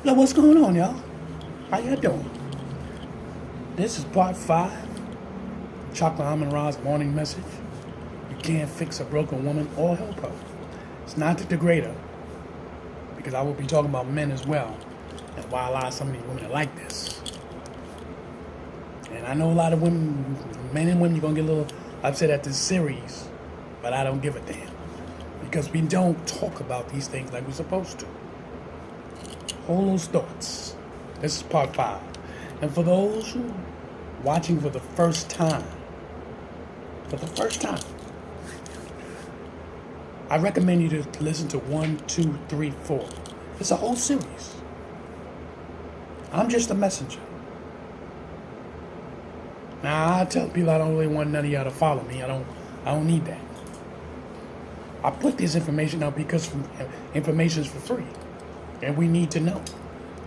Now, what's going on, y'all? How y'all doing? This is part 5, Chocolate Amun Ra's morning message. You can't fix a broken woman or help her. It's not to degrade her, because I will be talking about men as well, and why a lot of some of these women are like this. And I know a lot of women, men and women, you're going to get a little upset at this series, but I don't give a damn, because we don't talk about these things like we're supposed to. Hold those thoughts. This is part 5. And for those who are watching for the first time, I recommend you to listen to 1, 2, 3, 4. It's a whole series. I'm just a messenger. Now, I tell people I don't really want none of y'all to follow me. I don't need that. I put this information out because information is for free. And we need to know.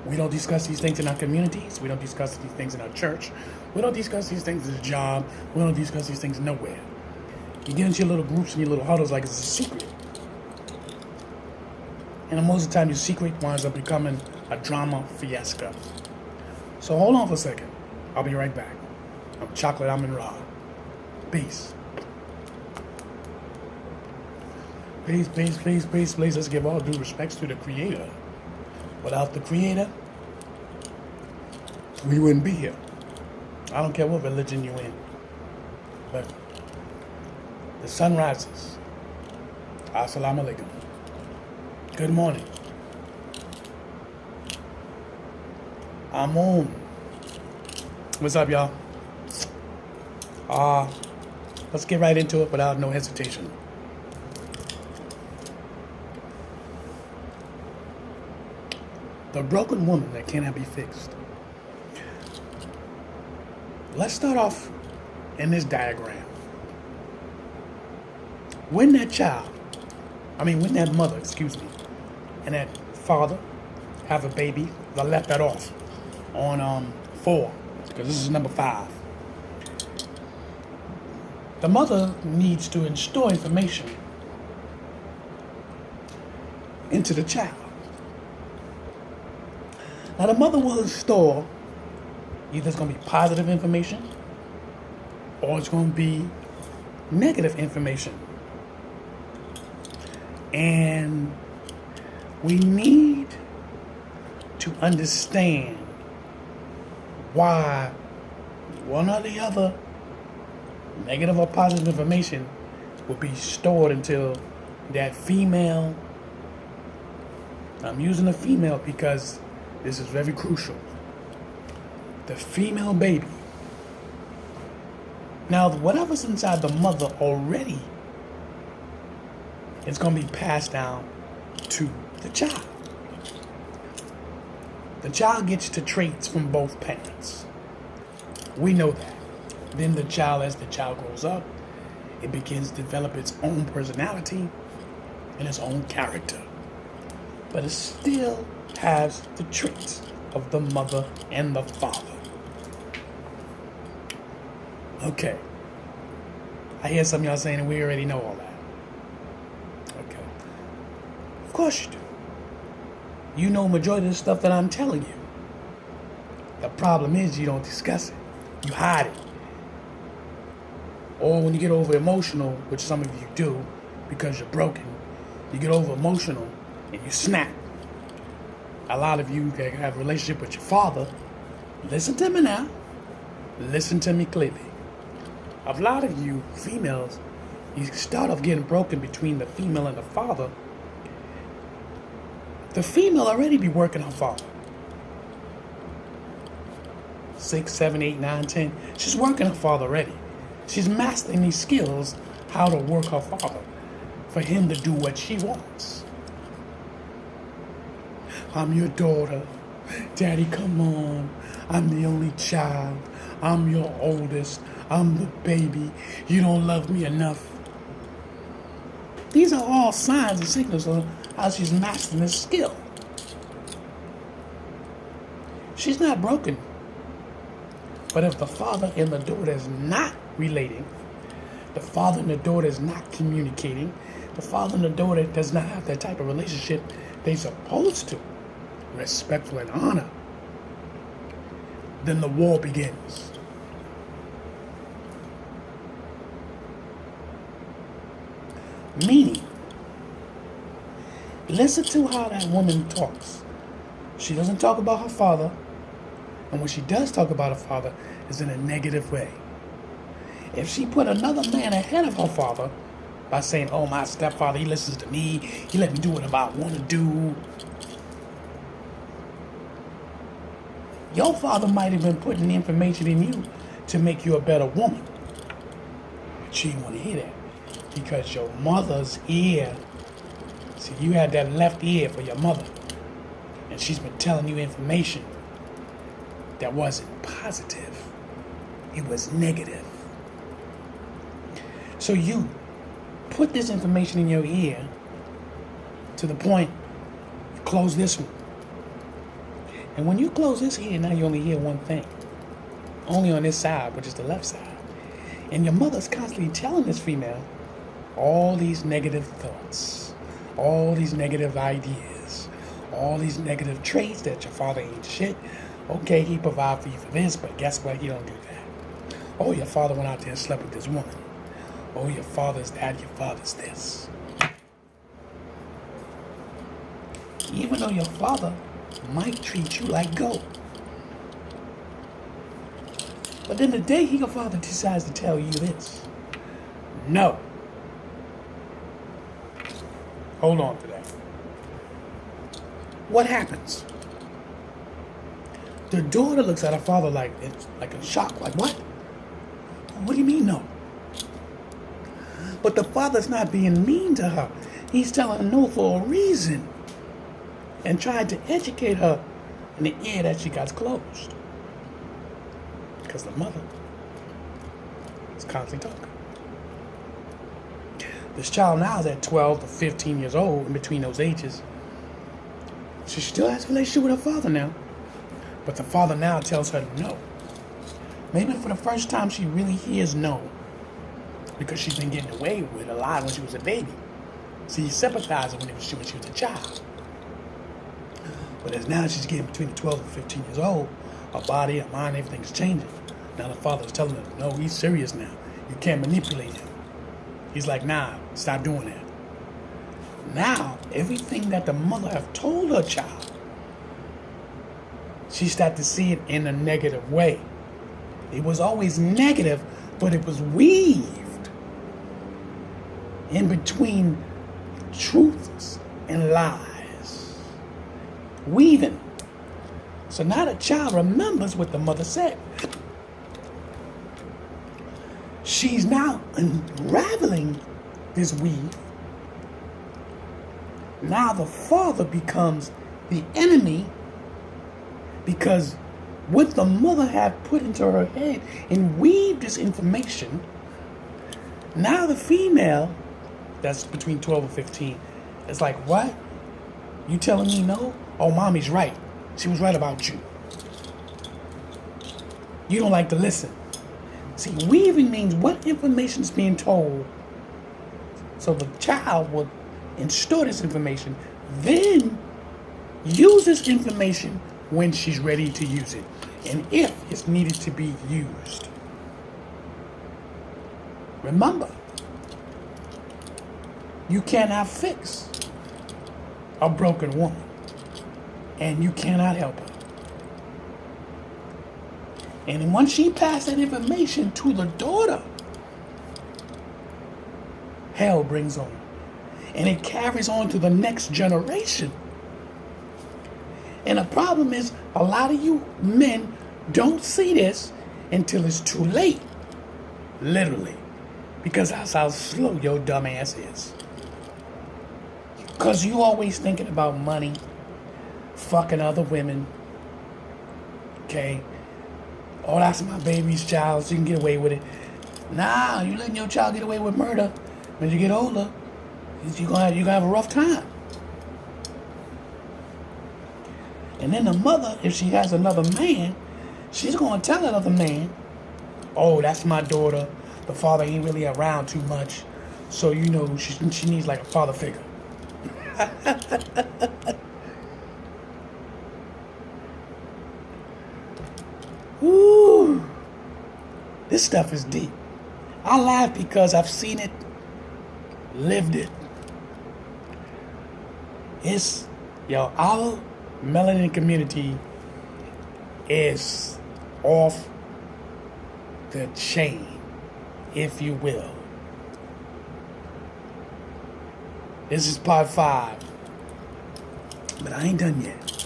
We don't discuss these things in our communities. We don't discuss these things in our church. We don't discuss these things at the job. We don't discuss these things nowhere. You get into your little groups and your little huddles like it's a secret. And most of the time, your secret winds up becoming a drama fiasco. So hold on for a second. I'll be right back. I'm Chocolate Amun Ra. Peace. Peace, peace, peace, peace, please. Let's give all due respects to the Creator. Without the Creator, we wouldn't be here. I don't care what religion you're in. But the sun rises. Assalamu alaikum. Good morning. Amun. What's up, y'all? Let's get right into it without no hesitation. The broken woman that cannot be fixed. Let's start off in this diagram. When that mother, and that father have a baby, I left that off on 4, because this is number 5. The mother needs to instill information into the child. Now, the mother will install either it's going to be positive information or it's going to be negative information. And we need to understand why one or the other negative or positive information will be stored until that female, I'm using a female because this is very crucial. The female baby. Now, whatever's inside the mother already is going to be passed down to the child. The child gets the traits from both parents. We know that. Then the child, as the child grows up, it begins to develop its own personality and its own character. But it still has the traits of the mother and the father. Okay. I hear some of y'all saying that we already know all that. Okay. Of course you do. You know majority of the stuff that I'm telling you. The problem is you don't discuss it. You hide it. Or when you get over emotional, which some of you do because you're broken, you get over emotional and you snap. A lot of you that have a relationship with your father, listen to me now. Listen to me clearly. A lot of you females, you start off getting broken between the female and the father. The female already be working her father. 6, 7, 8, 9, 10. She's working her father already. She's mastering these skills, how to work her father for him to do what she wants. I'm your daughter. Daddy, come on. I'm the only child. I'm your oldest. I'm the baby. You don't love me enough. These are all signs and signals of how she's mastering this skill. She's not broken. But if the father and the daughter is not relating, the father and the daughter is not communicating, the father and the daughter does not have that type of relationship they're supposed to, respectful, and honor, then the war begins. Meaning, listen to how that woman talks. She doesn't talk about her father, and when she does talk about her father, it's in a negative way. If she put another man ahead of her father by saying, oh, my stepfather, he listens to me, he let me do whatever I want to do, your father might have been putting the information in you to make you a better woman. But she didn't want to hear that because your mother's ear, see, you had that left ear for your mother, and she's been telling you information that wasn't positive. It was negative. So you put this information in your ear to the point you close this one. And when you close this ear, now you only hear one thing. Only on this side, which is the left side. And your mother's constantly telling this female all these negative thoughts, all these negative ideas, all these negative traits that your father ain't shit. Okay, he provide for you for this, but guess what? He don't do that. Oh, your father went out there and slept with this woman. Oh, your father's that, your father's this. Even though your father might treat you like gold. But then the day your father decides to tell you this, no. Hold on to that. What happens? The daughter looks at her father like in shock, like what? What do you mean no? But the father's not being mean to her. He's telling her no for a reason. And tried to educate her in the ear that she got closed. Because the mother is constantly talking. This child now is at 12 to 15 years old, in between those ages. She still has a relationship with her father now. But the father now tells her no. Maybe for the first time she really hears no. Because she's been getting away with a lot when she was a baby. So you sympathize when she was a child. But as now she's getting between 12 and 15 years old, her body, her mind, everything's changing. Now the father's telling her, no, he's serious now. You can't manipulate him. He's like, nah, stop doing that. Now, everything that the mother have told her child, she started to see it in a negative way. It was always negative, but it was weaved in between truths and lies. Weaving. So now the child remembers what the mother said. She's now unraveling this weave. Now the father becomes the enemy because what the mother had put into her head and weaved this information, now the female that's between 12 and 15 is like, what? You telling me no? Oh, mommy's right. She was right about you. You don't like to listen. See, weaving means what information is being told. So the child will store this information, then use this information when she's ready to use it, and if it's needed to be used. Remember, you cannot fix a broken woman, and you cannot help her. And once she passed that information to the daughter, hell brings on. And it carries on to the next generation. And the problem is, a lot of you men don't see this until it's too late. Literally. Because that's how slow your dumb ass is. Because you always thinking about money, fucking other women. Okay? Oh, that's my baby's child, so you can get away with it. Nah, you letting your child get away with murder. When you get older, you're gonna have a rough time. And then the mother, if she has another man, she's gonna tell that other man, oh, that's my daughter. The father ain't really around too much. So, you know, she needs like a father figure. This stuff is deep. I laugh because I've seen it, lived it. Our melanin community is off the chain, if you will. This is part 5. But I ain't done yet.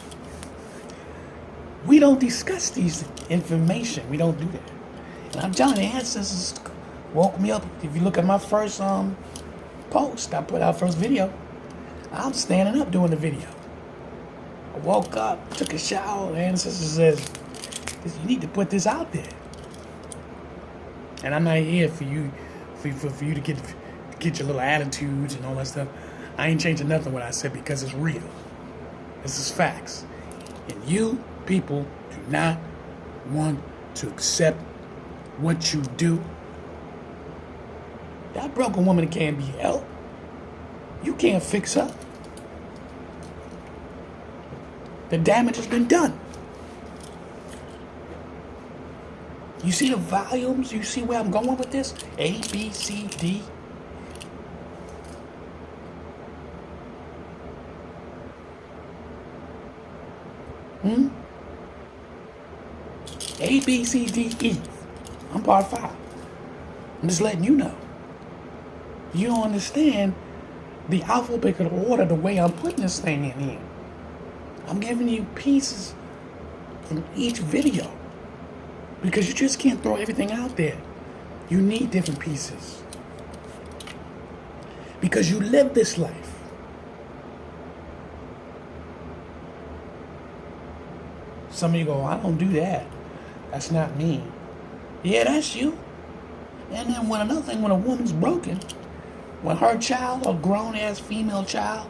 We don't discuss these information. We don't do that. And I'm telling you, ancestors woke me up. If you look at my first post, I put out first video, I'm standing up doing the video. I woke up, took a shower, and ancestors says, you need to put this out there. And I'm not here for you to get your little attitudes and all that stuff. I ain't changing nothing what I said because it's real. This is facts. And you people do not want to accept what you do. That broken woman can't be helped. You can't fix her. The damage has been done. You see the volumes? You see where I'm going with this? A, B, C, D. A, B, C, D, E. I'm part 5. I'm just letting you know. You don't understand the alphabetical order the way I'm putting this thing in here. I'm giving you pieces from each video because you just can't throw everything out there. You need different pieces because you live this life. Some of you go, I don't do that. That's not me. Yeah, that's you. And then when another thing, when a woman's broken, when her child, a grown-ass female child,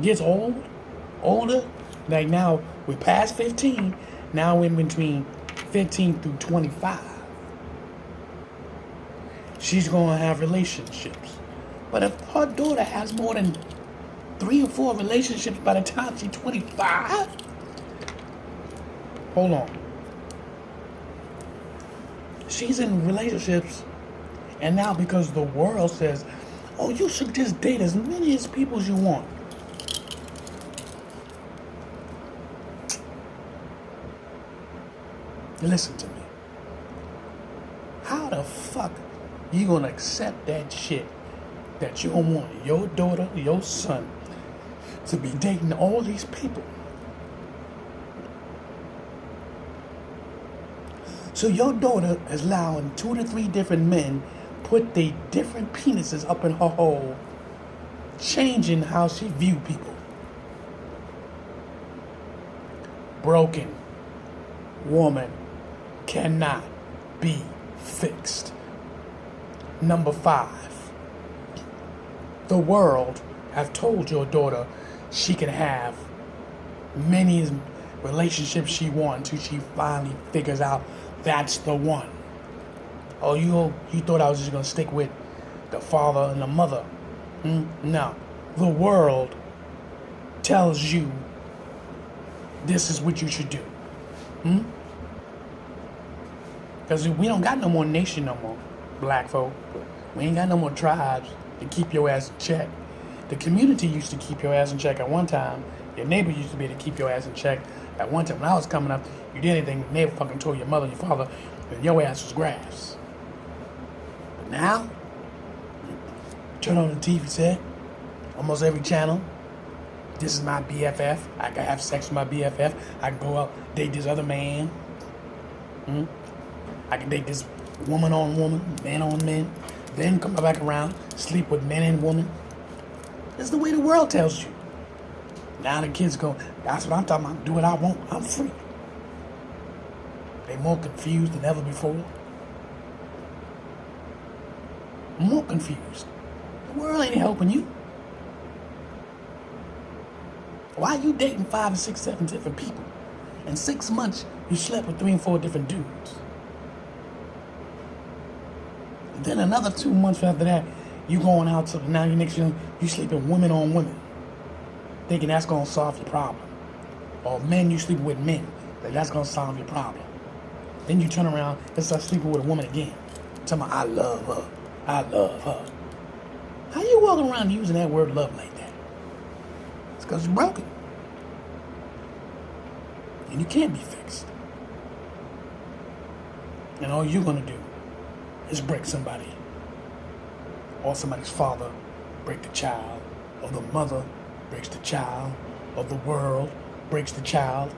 gets older, like now we're past 15, now we're in between 15 through 25. She's going to have relationships. But if her daughter has more than 3 or 4 relationships by the time she's 25, hold on. She's in relationships, and now because the world says, oh, you should just date as many as people as you want. Listen to me. How the fuck you gonna accept that shit that you don't want your daughter, your son to be dating all these people? So your daughter is allowing 2 to 3 different men put their different penises up in her hole, changing how she view people. Broken woman cannot be fixed. Number 5, the world have told your daughter she can have many relationships she wants until she finally figures out that's the one. Oh, you thought I was just going to stick with the father and the mother. No. The world tells you this is what you should do. Because we don't got no more nation no more, black folk. We ain't got no more tribes to keep your ass in check. The community used to keep your ass in check at one time. Your neighbor used to be able to keep your ass in check at one time. When I was coming up, you did anything, your neighbor fucking told your mother, your father, and your ass was grass. But now, turn on the TV set, almost every channel. This is my BFF. I can have sex with my BFF. I can go out, date this other man. I can date this woman on woman, man on men, then come back around, sleep with men and women. This is the way the world tells you. Now the kids go, that's what I'm talking about, do what I want, I'm free. They're more confused than ever before. More confused. The world ain't helping you. Why are you dating 5 and 6, 7 different people? In 6 months, you slept with 3 and 4 different dudes. And then another 2 months after that, you going out to now you next year, you sleeping women on women, thinking that's gonna solve your problem. Or men you sleeping with men, that's gonna solve your problem. Then you turn around and start sleeping with a woman again. Talking about, I love her. I love her. How you walking around using that word love like that? It's because you're broken. And you can't be fixed. And all you're going to do is break somebody. Or somebody's father break the child. Or the mother breaks the child. Or the world breaks the child.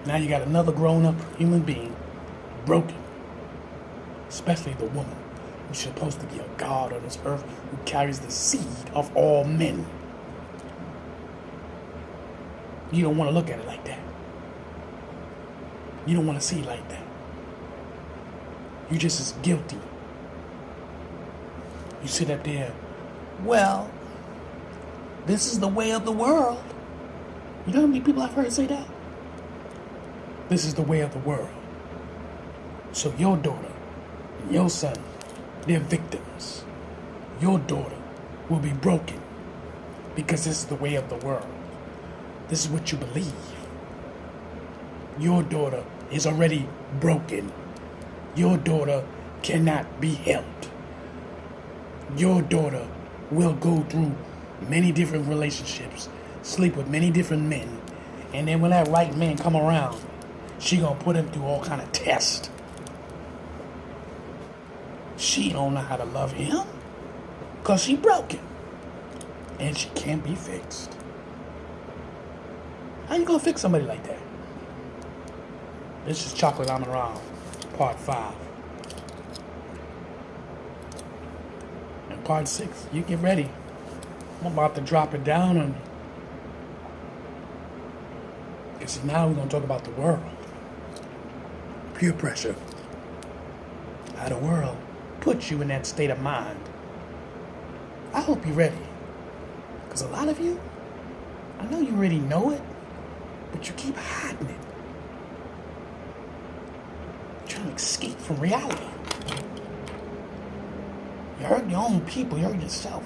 Now you got another grown-up human being broken. Especially the woman, who's supposed to be a God on this earth, who carries the seed of all men. You don't want to look at it like that. You don't want to see it like that. You're just as guilty. You sit up there, well, this is the way of the world. You know how many people I've heard say that? This is the way of the world. So your daughter and your son, they're victims. Your daughter will be broken because this is the way of the world. This is what you believe. Your daughter is already broken. Your daughter cannot be helped. Your daughter will go through many different relationships, sleep with many different men, and then when that right man come around, she gonna put him through all kind of tests. She don't know how to love him because she broken and she can't be fixed. How you gonna fix somebody like that? This is Chocolate Amun Round, part 5. And part 6, you get ready. I'm about to drop it down on you. Because now we're gonna talk about the world. Peer pressure. How the world puts you in that state of mind. I hope you're ready. Because a lot of you, I know you already know it, but you keep hiding it. You're trying to escape from reality. You hurt your own people, you hurt yourself.